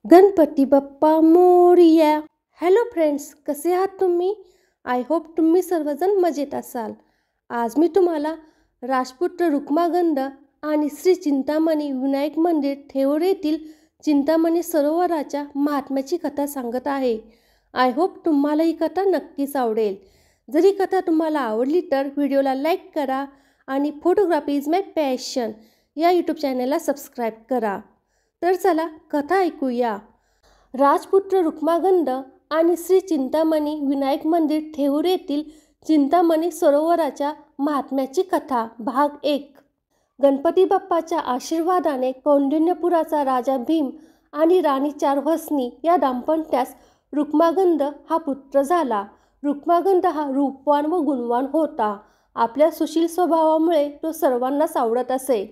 Ganpati Bappa Morya. Hello friends, कसे आहात तुम्ही? आय होप तुम्ही सर्वजण मजेत असाल. आज मी तुम्हाला राजपुत्र रुक्मागंध आणि श्री चिंतामणी विनायक मंदिर थेऊर येथील चिंतामणी सरोवराच्या महात्म्याची कथा सांगत आहे. आय होप तुम्हाला ही कथा नक्कीच आवडेल. जर ही कथा तुम्हाला आवडली तर व्हिडिओला लाईक करा आणि फोटोग्राफी इज माय पॅशन या यूट्यूब चॅनलला सबस्क्राईब करा. तर चला कथा ऐकूया. राजपुत्र रुक्मागंध आणि श्री चिंतामणी विनायक मंदिर थेऊर येथील चिंतामणी सरोवराच्या महात्म्याची कथा भाग 1. गणपती बाप्पाच्या आशीर्वादाने कौंडिण्यपुराचा राजा भीम आणि राणी चारवसनी या दाम्पत्यास रुक्मागंध हा पुत्र झाला. रुक्मागंध हा रूपवान व गुणवान होता. आपल्या सुशील स्वभावामुळे तो सर्वांनाच आवडत असे.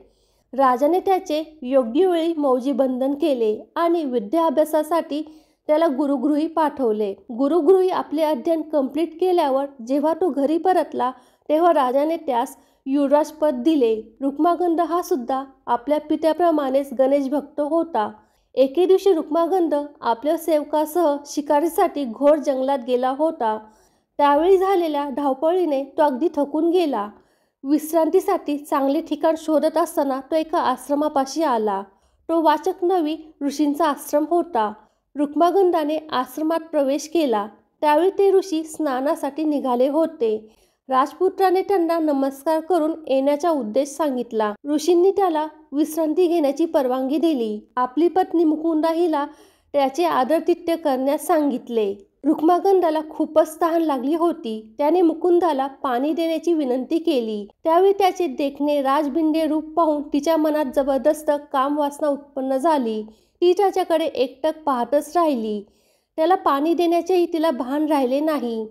राजाने त्याचे योग्य वेळी मौजी बंधन केले आणि विद्याभ्यासासाठी त्याला गुरुगृही पाठवले. गुरुगृही आपले अध्ययन कंप्लीट केल्यावर जेव्हा तो घरी परतला तेव्हा राजाने त्यास युवराजपद दिले. रुक्मागंध हा सुद्धा आपल्या पित्याप्रमाणेच गणेश भक्त होता. एके दिवशी रुक्मागंध आपल्या सेवकासह शिकारीसाठी घोर जंगलात गेला होता. त्यावेळी झालेल्या धावपळीने तो अगदी थकून गेला. विश्रांतीसाठी चांगले ठिकाण शोधत असताना तो एका आश्रमापाशी आला. तो वाचकनवी ऋषींचा आश्रम होता. रुक्मागंधाने आश्रमात प्रवेश केला. त्यावेळी ते ऋषी स्नानासाठी निघाले होते. राजपुत्राने त्यांना नमस्कार करून येण्याचा उद्देश सांगितला. ऋषींनी त्याला विश्रांती घेण्याची परवानगी दिली. आपली पत्नी मुकुंदा हिला त्याचे आदरातिथ्य करण्यास सांगितले. रुक्मागंधाला खूपच तहान लागली होती. त्याने मुकुंदाला पाणी देण्याची विनंती केली. त्यावेळी त्याचे देखणे राजबिंडे रूप पाहून तिच्या मनात जबरदस्त कामवासना उत्पन्न झाली. ती त्याच्याकडे एकटक पाहतच राहिली. त्याला पाणी देण्याचेही तिला भान राहिले नाही.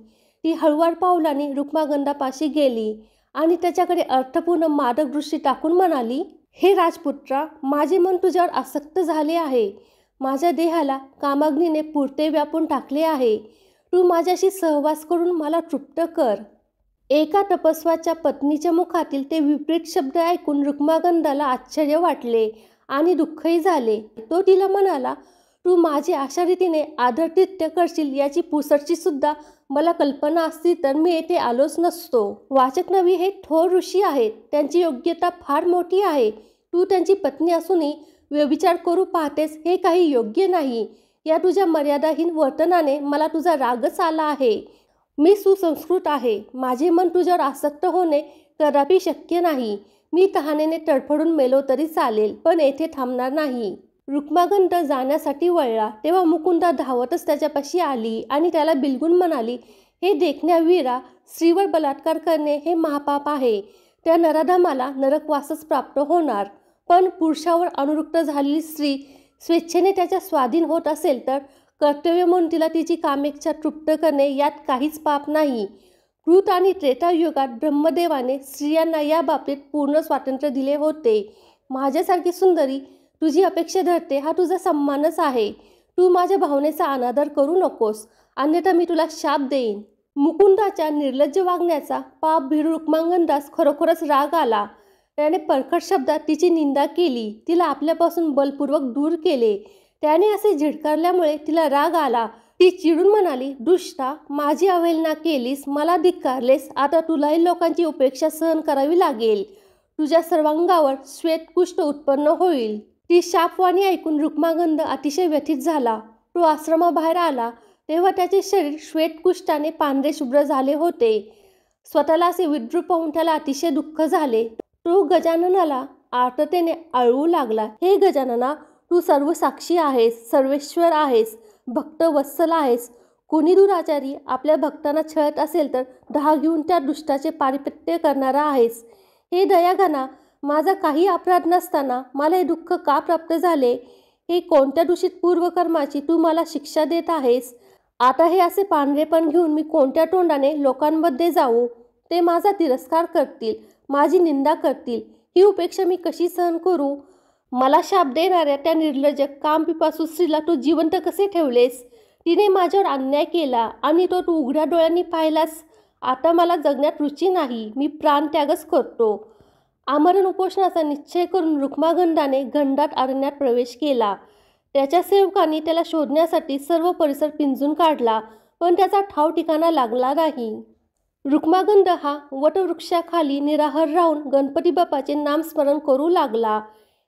ती हळुवार पावलाने रुक्मागंधापाशी गेली आणि त्याच्याकडे अर्थपूर्ण मादक दृष्टी टाकून म्हणाली, हे राजपुत्रा, माझे मन तुझ्यावर आसक्त झाले आहे. माझ्या देहाला कामाग्नीने पुरते व्यापून टाकले आहे. तू माझ्याशी सहवास करून मला तृप्त कर. एका तपस्वाच्या पत्नीच्या मुखातील ते विपरीत शब्द ऐकून रुक्मागंधाला आश्चर्य वाटले आणि दुःखही झाले. तो तिला म्हणाला, तू माझे अशा रीतीने आदरातिथ्य करशील याची पुसटची सुद्धा मला कल्पना असती तर मी येथे आलोच नसतो. वाचकनवी हे थोर ऋषी आहेत. त्यांची योग्यता फार मोठी आहे. तू त्यांची पत्नी असूनही व्यभिचार करू पाहतेस हे काही योग्य नाही. या तुझ्या मर्यादाहीन वर्तनाने मला तुझा रागच आला आहे. मी सुसंस्कृत आहे. माझे मन तुझ्यावर आसक्त होणे कदापि शक्य नाही. मी तहानेने तडफडून मेलो तरी चालेल, पण येथे थांबणार नाही. रुक्मागंध जाण्यासाठी वळला तेव्हा मुकुंदा धावतच त्याच्यापाशी आली आणि त्याला बिलगून म्हणाली, हे देखण्या वीरा, स्त्रीवर बलात्कार करणे हे महापाप आहे. त्या नराधमाला नरकवासच प्राप्त होणार. पण पुरुषावर अनुरक्त झालेली स्त्री स्वेच्छेने त्याच्या स्वाधीन होत असेल तर कर्तव्य म्हणून तिला तिची कामेच्छा तृप्त करणे यात काहीच पाप नाही. कृत आणि त्रेतायुगात ब्रह्मदेवाने स्त्रियांना या बाबतीत पूर्ण स्वातंत्र्य दिले होते. माझ्यासारखी सुंदरी तुझी अपेक्षा धरते हा तुझा सन्मानच आहे. तू माझ्या भावनेचा अनादर करू नकोस, अन्यथा मी तुला शाप देईन. मुकुंदाच्या निर्लज्ज वागण्याचा पाप भीरू रुक्मागंधास खरोखरच राग आला. त्याने परखड शब्दात तिची निंदा केली. तिला आपल्यापासून बलपूर्वक दूर केले. त्याने असे झिडकारल्यामुळे तिला राग आला. ती चिडून म्हणाली, दुष्टा, माझी अवहेलना केलीस, मला धिक्कारलेस. आता तुलाही लोकांची उपेक्षा सहन करावी लागेल. तुझ्या सर्वांगावर श्वेतकुष्ठ उत्पन्न होईल. ती शापवाणी ऐकून रुक्मागंध अतिशय व्यथित झाला. तो आश्रमाबाहेर आला तेव्हा त्याचे शरीर श्वेतकुष्ठाने पांढरे शुभ्र झाले होते. स्वतःला असे विद्रूप पाहून त्याला अतिशय दुःख झाले. तो गजाननाला आर्ततेने आळवू लागला, हे गजानना, तू सर्व साक्षी आहेस, सर्वेश्वर आहेस, भक्त वत्सल आहेस. कोणी दुराचारी आपल्या भक्तांना छळत असेल तर दहा घेऊन त्या दुष्टाचे पारिपत्य करणारा आहेस. हे दयाघना, माझा काही अपराध नसताना मला हे दुःख का प्राप्त झाले? हे कोणत्या दूषित पूर्वकर्माची तू मला शिक्षा देत आहेस? आता हे असे पांढरेपण घेऊन मी कोणत्या तोंडाने लोकांमध्ये जाऊ? ते माझा तिरस्कार करतील, माझी निंदा करतील. ही उपेक्षा मी कशी सहन करू? मला शाप देणाऱ्या त्या निर्लज्ज कामपिपासू स्त्रीला तू जिवंत कसे ठेवलेस? तिने माझ्यावर अन्याय केला आणि तो तू उघड्या डोळ्यांनी पाहिलास. आता मला जगण्यात रुची नाही. मी प्राणत्यागच करतो. आमरण उपोषणाचा निश्चय करून रुक्मागंधाने घनदाट अरण्यात प्रवेश केला. त्याच्या सेवकांनी त्याला शोधण्यासाठी सर्व परिसर पिंजून काढला, पण त्याचा ठाव ठिकाणा लागला नाही. रुक्मागंध हा वटवृक्षाखाली निराहार राहून गणपती बाप्पाचे नामस्मरण करू लागला.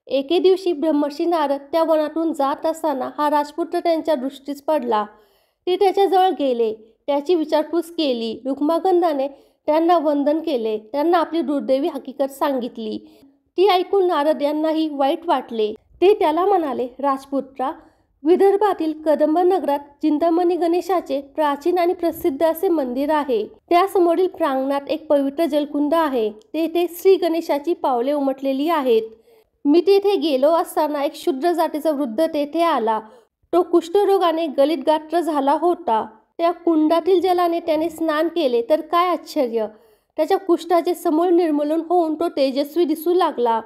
एके दिवशी ब्रह्मर्षी नारद त्या वनातून जात असताना हा राजपुत्र त्यांच्या दृष्टीस पडला. ते त्याच्याजवळ गेले, त्याची विचारपूस केली. रुक्मागंधाने त्यांना वंदन केले, त्यांना आपली दुर्दैवी हकीकत सांगितली. ती ऐकून नारद यांनाही वाईट वाटले. ते त्याला म्हणाले, राजपुत्रा, विदर्भातील कदंब नगरात चिंतामणी गणेशाचे प्राचीन आणि प्रसिद्ध असे मंदिर आहे. त्यासमोरील प्रांगणात एक पवित्र जलकुंड आहे. तेथे श्री गणेशाची पावले उमटलेली आहेत. मी तेथे गेलो असताना एक शूद्र जातीचा वृद्ध तेथे आला. तो कुष्ठरोगाने गलितगात्र झाला होता. त्या कुंडातील जलाने त्याने स्नान केले तर काय आश्चर्य, त्याच्या कुष्ठाचे समूळ निर्मूलन होऊन तो तेजस्वी दिसू लागला.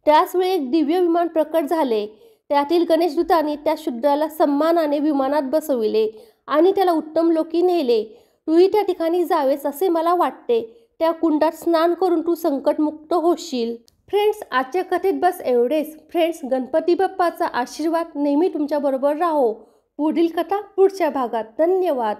त्याचवेळी एक दिव्य विमान प्रकट झाले. त्यातील गणेशदूतांनी त्या शूद्राला सन्मानाने विमानात बसविले आणि त्याला उत्तम लोकी नेले. तूही त्या ठिकाणी जावेस असे मला वाटते. त्या कुंडात स्नान करून तू संकटमुक्त होशील. फ्रेंड्स, आजच्या कथेत बस एवढेच. फ्रेंड्स, गणपती बाप्पाचा आशीर्वाद नेहमी तुमच्याबरोबर राहो. पुढील कथा पुढच्या भागात. धन्यवाद.